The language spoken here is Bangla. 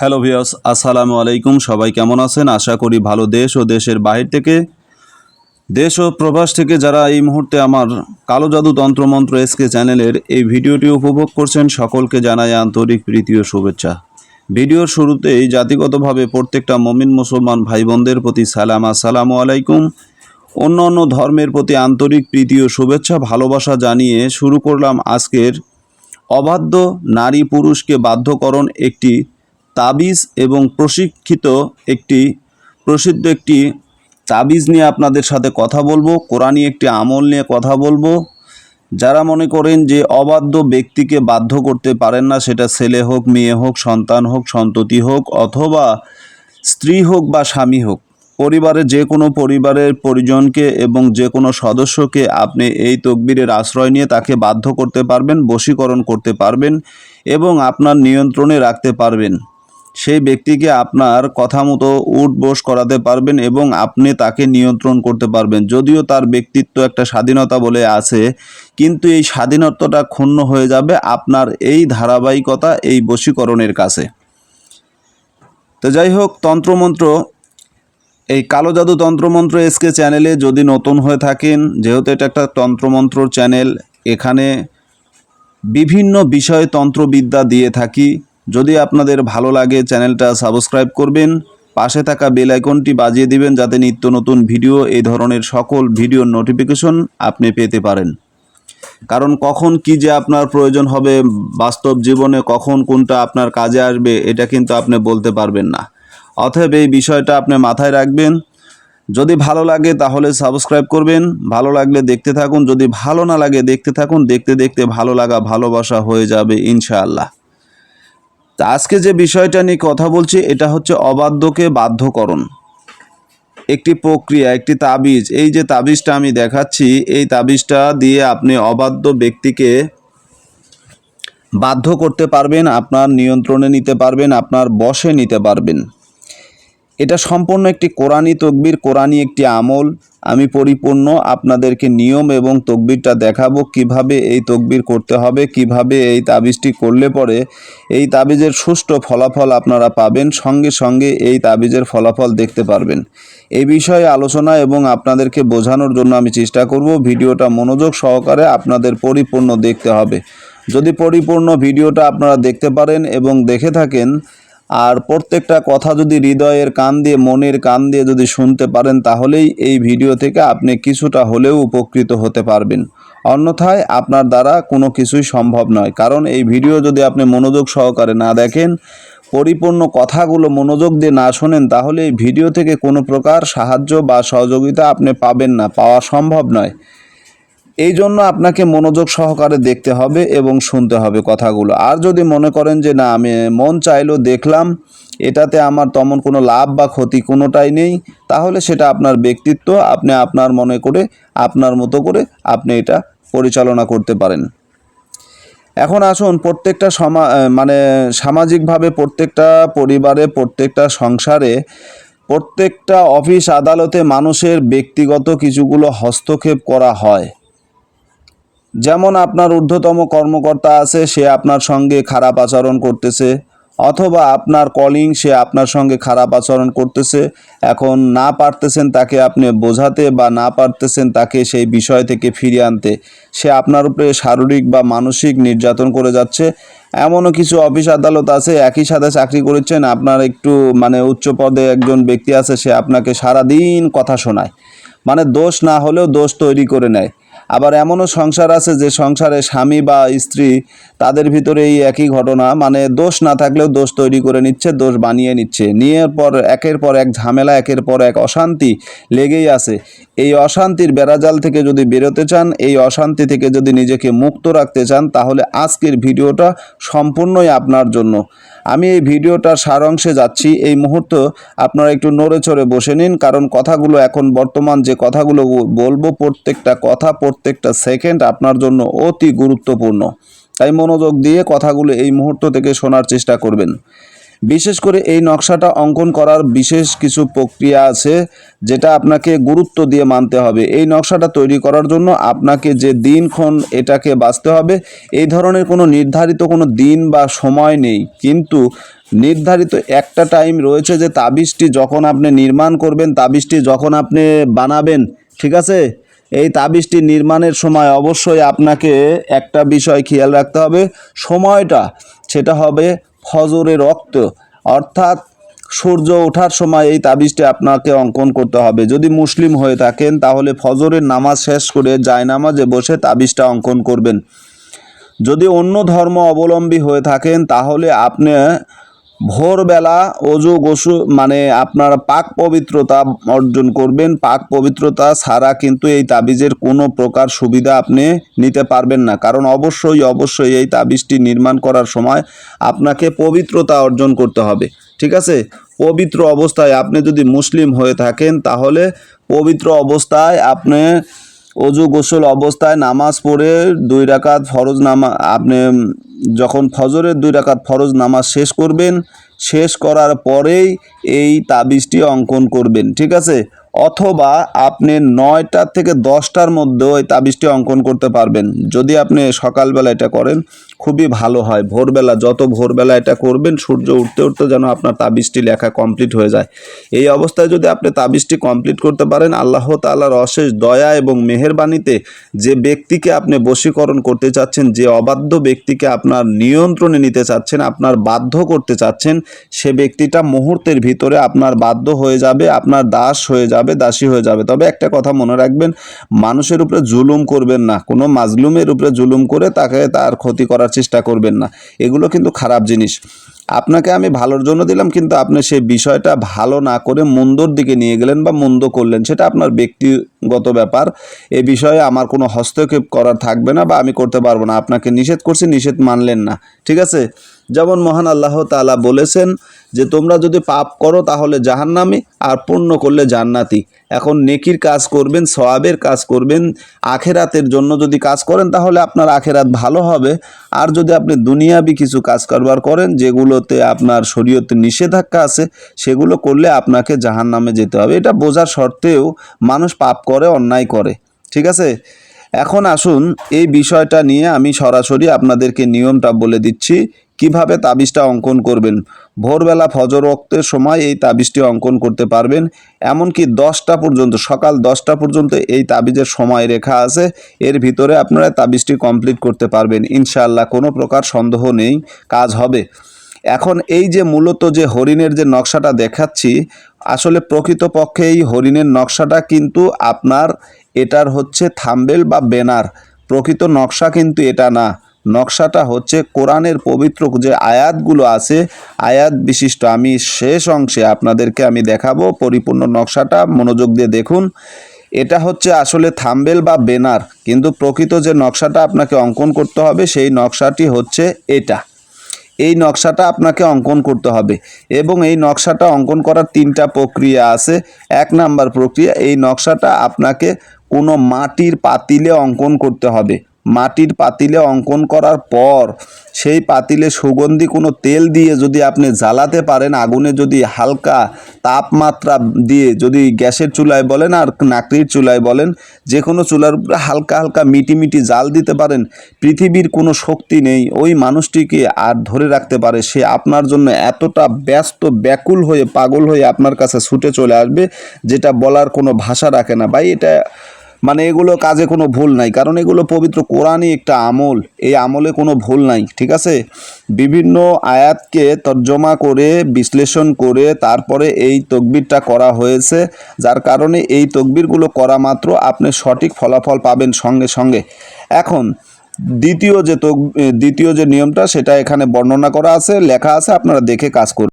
হ্যালো ভিউয়ার্স, আসসালামু আলাইকুম। সবাই কেমন আছেন? আশা করি ভালো। দেশ ও দেশের বাহির থেকে, দেশ ও প্রবাস থেকে যারা এই মুহূর্তে আমার কালো জাদু তন্ত্রমন্ত্র এসকে চ্যানেলের এই ভিডিওটি উপভোগ করছেন, সকলকে জানাই আন্তরিক প্রীতি ও শুভেচ্ছা। ভিডিওর শুরুতেই জাতিগতভাবে প্রত্যেকটা মুমিন মুসলমান ভাই বোনদের প্রতি সালাম, আসসালামু আলাইকুম। অন্য অন্য ধর্মের প্রতি আন্তরিক প্রীতি ও শুভেচ্ছা ভালোবাসা জানিয়ে শুরু করলাম আজকের অবাধ্য নারী পুরুষকে বাধ্যকরণ একটি তাবিজ এবং প্রসিদ্ধ একটি তাবিজ নিয়ে আপনাদের সাথে কথা বলবো। কোরআনী একটি আমল নিয়ে কথা বলবো। যারা মনে করেন যে অবাধ্য ব্যক্তিকে বাধ্য করতে পারেন না, সেটা ছেলে হোক, মেয়ে হোক, সন্তান হোক, সন্ততি হোক, অথবা স্ত্রী হোক বা স্বামী হোক, পরিবারের পরিজনকে এবং যে কোনো সদস্যকে আপনি এই তকবীরের আশ্রয় নিয়ে তাকে বাধ্য করতে পারবেন, বশীকরণ করতে পারবেন এবং আপনার নিয়ন্ত্রণে রাখতে পারবেন। সেই ব্যক্তিকে আপনার কথা মতো উঠবোস করাতে পারবেন এবং আপনি তাকে নিয়ন্ত্রণ করতে পারবেন। যদিও তার ব্যক্তিত্ব একটা স্বাধীনতা বলে আছে, কিন্তু এই স্বাধীনতাটা ক্ষুণ্ণ হয়ে যাবে আপনার এই ধারাবাহিকতা, এই বশীকরণের কাছে। তো যাই হোক, তন্ত্রমন্ত্র, এই কালো জাদু তন্ত্রমন্ত্র এসকে চ্যানেলে যদি নতুন হয়ে থাকেন, যেহেতু এটা একটা তন্ত্রমন্ত্রর চ্যানেল, এখানে বিভিন্ন বিষয়ে তন্ত্রবিদ্যা দিয়ে থাকি। যদি আপনাদের ভালো লাগে চ্যানেলটা সাবস্ক্রাইব করবেন, পাশে থাকা বেল আইকনটি বাজিয়ে দিবেন যাতে নিত্য নতুন ভিডিও, এই ধরনের সকল ভিডিওর নোটিফিকেশন আপনি পেতে পারেন। কারণ কখন কি যে আপনার প্রয়োজন হবে বাস্তব জীবনে, কখন কোনটা আপনার কাজে আসবে, এটা কিন্তু আপনি বলতে পারবেন না। অতএব এই বিষয়টা আপনি মাথায় রাখবেন। যদি ভালো লাগে তাহলে সাবস্ক্রাইব করবেন, ভালো লাগলে দেখতে থাকুন, যদি ভালো না লাগে দেখতে থাকুন, দেখতে দেখতে ভালো লাগা ভালোবাসা হয়ে যাবে ইনশাআল্লাহ। তা আজকে যে বিষয়টা নিয়ে কথা বলছি, এটা হচ্ছে অবাধ্যকে বাধ্যকরণ একটি প্রক্রিয়া, একটি তাবিজ। এই যে তাবিজটা আমি দেখাচ্ছি, এই তাবিজটা দিয়ে আপনি অবাধ্য ব্যক্তিকে বাধ্য করতে পারবেন, আপনার নিয়ন্ত্রণে নিতে পারবেন, আপনার বশে নিতে পারবেন। এটা সম্পূর্ণ একটি কোরআনী তকবীর, কোরআনী একটি আমল। আমি পরিপূর্ণ আপনাদেরকে নিয়ম এবং তকবীরটা দেখাবো, কিভাবে এই তকবীর করতে হবে, কিভাবে এই তাবিজটি করলে পরে এই তাবিজের সুষ্ঠু ফলাফল আপনারা পাবেন, সঙ্গে সঙ্গে এই তাবিজের ফলাফল দেখতে পারবেন। এই বিষয়ে আলোচনা এবং আপনাদেরকে বোঝানোর জন্য আমি চেষ্টা করব। ভিডিওটা মনোযোগ সহকারে আপনাদের পরিপূর্ণ দেখতে হবে। যদি পরিপূর্ণ ভিডিওটা আপনারা দেখতে পারেন এবং দেখে থাকেন, আর প্রত্যেকটা কথা যদি হৃদয়ের কান দিয়ে, মনের কান দিয়ে যদি শুনতে পারেন, তাহলেই এই ভিডিও থেকে আপনি কিছুটা হলেও উপকৃত হতে পারবেন। অন্যথায় আপনার দ্বারা কোনো কিছুই সম্ভব নয়। কারণ এই ভিডিও যদি আপনি মনোযোগ সহকারে না দেখেন, পরিপূর্ণ কথাগুলো মনোযোগ দিয়ে না শোনেন, তাহলে এই ভিডিও থেকে কোনো প্রকার সাহায্য বা সহযোগিতা আপনি পাবেন না, পাওয়া সম্ভব নয়। এই জন্য আপনাকে মনোযোগ সহকারে দেখতে হবে এবং শুনতে হবে কথাগুলো। আর যদি মনে করেন যে না, আমি মন চাইলো দেখলাম, এটাতে আমার তেমন কোনো লাভ বা ক্ষতি কোনোটাই নেই, তাহলে সেটা আপনার ব্যক্তিত্ব, আপনি আপনার মনে করে, আপনার মতো করে আপনি এটা পরিচালনা করতে পারেন। এখন আসুন, প্রত্যেকটা সামাজিকভাবে, প্রত্যেকটা পরিবারে, প্রত্যেকটা সংসারে, প্রত্যেকটা অফিস আদালতে মানুষের ব্যক্তিগত কিছুগুলো হস্তক্ষেপ করা হয়। যেমন আপনার ঊর্ধ্বতম কর্মকর্তা আছে, সে আপনার সঙ্গে খারাপ আচরণ করতেছে, অথবা আপনার কলিং, সে আপনার সঙ্গে খারাপ আচরণ করতেছে। এখন না পারতেছেন তাকে আপনি বোঝাতে, বা না পারতেছেন তাকে সেই বিষয় থেকে ফিরিয়ে আনতে, সে আপনার উপরে শারীরিক বা মানসিক নির্যাতন করে যাচ্ছে। এমনও কিছু অফিস আদালত আছে, একই সাথে চাকরি করেছেন, আপনার একটু উচ্চ পদে একজন ব্যক্তি আছে, সে আপনাকে সারাদিন কথা শোনায়, দোষ না হলেও দোষ তৈরি করে নেয়। আবার এমনও সংসার আছে যে সংসারে স্বামী বা স্ত্রী, তাদের ভিতরে এই একই ঘটনা, দোষ না থাকলেও দোষ তৈরি করে নিচ্ছে, দোষ বানিয়ে নিচ্ছে, নিয়ে পর একের পর এক ঝামেলা, একের পর এক অশান্তি লেগেই আছে। এই অশান্তির বেড়াজাল থেকে যদি বেরোতে চান, এই অশান্তি থেকে যদি নিজেকে মুক্ত রাখতে চান, তাহলে আজকের ভিডিওটা সম্পূর্ণই আপনার জন্য। আমি এই ভিডিওটার সারাংশে যাচ্ছি, এই মুহূর্তে আপনারা একটু নড়ে চড়ে বসে নিন, কারণ কথাগুলো এখন বর্তমান যে কথাগুলো বলবো, প্রত্যেকটা কথা, প্রত্যেকটা সেকেন্ড আপনার জন্য অতি গুরুত্বপূর্ণ। তাই মনোযোগ দিয়ে কথাগুলো এই মুহূর্ত থেকে শোনার চেষ্টা করবেন। বিশেষ করে এই নকশাটা অঙ্কন করার বিশেষ কিছু প্রক্রিয়া আছে, যেটা আপনাকে গুরুত্ব দিয়ে মানতে হবে। এই নকশাটা তৈরি করার জন্য আপনাকে যে দিনক্ষণ এটাকে বাছতে হবে, এই ধরনের কোনো নির্ধারিত কোনো দিন বা সময় নেই, কিন্তু নির্ধারিত একটা টাইম রয়েছে যে তাবিজটি যখন আপনি নির্মাণ করবেন, তাবিজটি যখন আপনি বানাবেন, ঠিক আছে, এই তাবিজটি নির্মাণের সময় অবশ্যই আপনাকে একটা বিষয় খেয়াল রাখতে হবে, সময়টা সেটা হবে ফজরের ওয়াক্ত, অর্থাৎ সূর্য ওঠার সময় এই তাবিজটি আপনাকে অঙ্কন করতে হবে। যদি মুসলিম হয়ে থাকেন তাহলে ফজরের নামাজ শেষ করে জায়নামাজে বসে তাবিজটা অঙ্কন করবেন। যদি অন্য ধর্ম অবলম্বী হয়ে থাকেন তাহলে আপনি ভোরবেলা অজু গোসল মানে আপনার পাক পবিত্রতা অর্জন করবেন। পাক পবিত্রতা ছাড়া কিন্তু এই তাবিজের কোনো প্রকার সুবিধা আপনি নিতে পারবেন না, কারণ অবশ্যই এই তাবিজটি নির্মাণ করার সময় আপনাকে পবিত্রতা অর্জন করতে হবে, ঠিক আছে। পবিত্র অবস্থায় আপনি যদি মুসলিম হয়ে থাকেন তাহলে পবিত্র অবস্থায় আপনি অজু গোসল অবস্থায় নামাজ পড়ে 2 রাকাত ফরজ নামাজ, আপনি যখন ফজরের 2 রাকাত ফরজ নামাজ শেষ করবেন, শেষ করার পরেই এই তাবিজটি অঙ্কন করবেন, ঠিক আছে। অথবা আপনি 9টা থেকে 10টার মধ্যে ওই তাবিজটি অঙ্কন করতে পারবেন। যদি আপনি সকালবেলা এটা করেন খুবই ভালো হয়। ভোরবেলা, যত ভোরবেলা এটা করবেন সূর্য উঠতে উঠতে যেন আপনার তাবিজটি লেখা কমপ্লিট হয়ে যায়। এই অবস্থায় যদি আপনি তাবিজটি কমপ্লিট করতে পারেন, আল্লাহ তাআলার অশেষ দয়া এবং মেহেরবানিতে যে ব্যক্তিকে আপনি বশীকরণ করতে চাচ্ছেন, যে অবাধ্য ব্যক্তিকে আপনার নিয়ন্ত্রণে নিতে চাচ্ছেন, আপনার বাধ্য করতে চাচ্ছেন, সে ব্যক্তিটা মুহূর্তের ভিতরে আপনার বাধ্য হয়ে যাবে, আপনার দাস হয়ে যাবে, দাসী হয়ে যাবে। তবে একটা কথা মনে রাখবেন, মানুষের উপরে জুলুম করবেন না, কোনো মাজলুমের উপরে জুলুম করে তাকে তার ক্ষতি করার চেষ্টা করবেন না, এগুলো কিন্তু খারাপ জিনিস। আপনাকে আমি ভালোর জন্য দিলাম, কিন্তু আপনি সেই বিষয়টা ভালো না করে মন্দর দিকে নিয়ে গেলেন বা মন্দ করলেন, সেটা আপনার ব্যক্তিগত ব্যাপার। এ বিষয়ে আমার কোনো হস্তক্ষেপ করার থাকবে না বা আমি করতে পারবো না। আপনাকে নিষেধ করছি, নিষেধ মানলেন না, ঠিক আছে। যেমন মহান আল্লাহ তাআলা বলেছেন যে তোমরা যদি পাপ করো তাহলে জাহান্নামী, আর পুণ্য করলে জান্নাতি। এখন নেকির কাজ করবেন, সওয়াবের কাজ করবেন, আখেরাতের জন্য যদি কাজ করেন তাহলে আপনার আখেরাত ভালো হবে। আর যদি আপনি দুনিয়াবি কিছু কাজ কারবার করেন যেগুলোতে আপনার শরীয়তে নিষেধাজ্ঞা আছে, সেগুলো করলে আপনাকে জাহান্নামে যেতে হবে। এটা বোঝার সত্ত্বেও মানুষ পাপ করে, অন্যায় করে, ঠিক আছে। এখন আসুন এই বিষয়টা নিয়ে আমি সরাসরি আপনাদেরকে নিয়মটা বলে দিচ্ছি কিভাবে তাবিজটা অঙ্কন করবেন। ভোরবেলা ফজর ওয়াক্তের সময় এই তাবিজটি অঙ্কন করতে পারবেন, এমনকি 10টা পর্যন্ত, সকাল 10টা পর্যন্ত এই তাবিজের সময় রেখা আছে। এর ভিতরে আপনারা তাবিজটি কমপ্লিট করতে পারবেন ইনশাআল্লাহ, কোনো প্রকার সন্দেহ নেই, কাজ হবে। এখন এই যে মূলত যে হরিণের যে নকশাটা দেখাচ্ছি, আসলে প্রকৃতপক্ষে এই হরিণের নকশাটা কিন্তু আপনার এটার হচ্ছে থাম্বনেল বা ব্যানার, প্রকৃত নকশা কিন্তু এটা না। নকশাটা হচ্ছে কোরআনের পবিত্র যে আয়াতগুলো আছে, আয়াত বিশিষ্ট। আমি শেষ অংশে আপনাদেরকে আমি দেখাবো পরিপূর্ণ নকশাটা, মনোযোগ দিয়ে দেখুন। এটা হচ্ছে আসলে থাম্বনেল বা ব্যানার, কিন্তু প্রকৃত যে নকশাটা আপনাকে অঙ্কন করতে হবে সেই নকশাটি হচ্ছে এটা। এই নকশাটা আপনাকে অঙ্কন করতে হবে এবং এই নকশাটা অঙ্কন করার 3টা প্রক্রিয়া আছে। 1 নাম্বার প্রক্রিয়া, এই নকশাটা আপনাকে কোনো মাটির পাতিলে অঙ্কন করতে হবে। মাটির পাতিলে অঙ্কন করার পর সেই পাতিলে সুগন্ধি কোনো তেল দিয়ে যদি আপনি জ্বালাতে পারেন, আগুনে যদি হালকা তাপমাত্রা দিয়ে, যদি গ্যাসের চুলায় বলেন আর নাকড়ির চুলায় বলেন, যে কোনো চুলার উপরে হালকা হালকা মিটি মিটি জাল দিতে পারেন, পৃথিবীর কোনো শক্তি নেই ওই মানুষটিকে আর ধরে রাখতে পারে। সে আপনার জন্য এতটা ব্যস্ত, ব্যাকুল হয়ে, পাগল হয়ে আপনার কাছে ছুটে চলে আসবে, যেটা বলার কোনো ভাষা রাখে না ভাই। এটা মানে এগুলো কাজে কোনো ভুল নাই, কারণ এগুলো পবিত্র কোরআনই একটা আমল, এই আমলে কোনো ভুল নাই, ঠিক আছে। বিভিন্ন আয়াতকে তর্জমা করে, বিশ্লেষণ করে তারপরে এই তকবিরটা করা হয়েছে, যার কারণে এই তকবিরগুলো করা মাত্র আপনি সঠিক ফলাফল পাবেন সঙ্গে সঙ্গে। এখন দ্বিতীয় যে নিয়মটা সেটা এখানে বর্ণনা করা আছে, লেখা আছে, আপনারা দেখে কাজ করুন।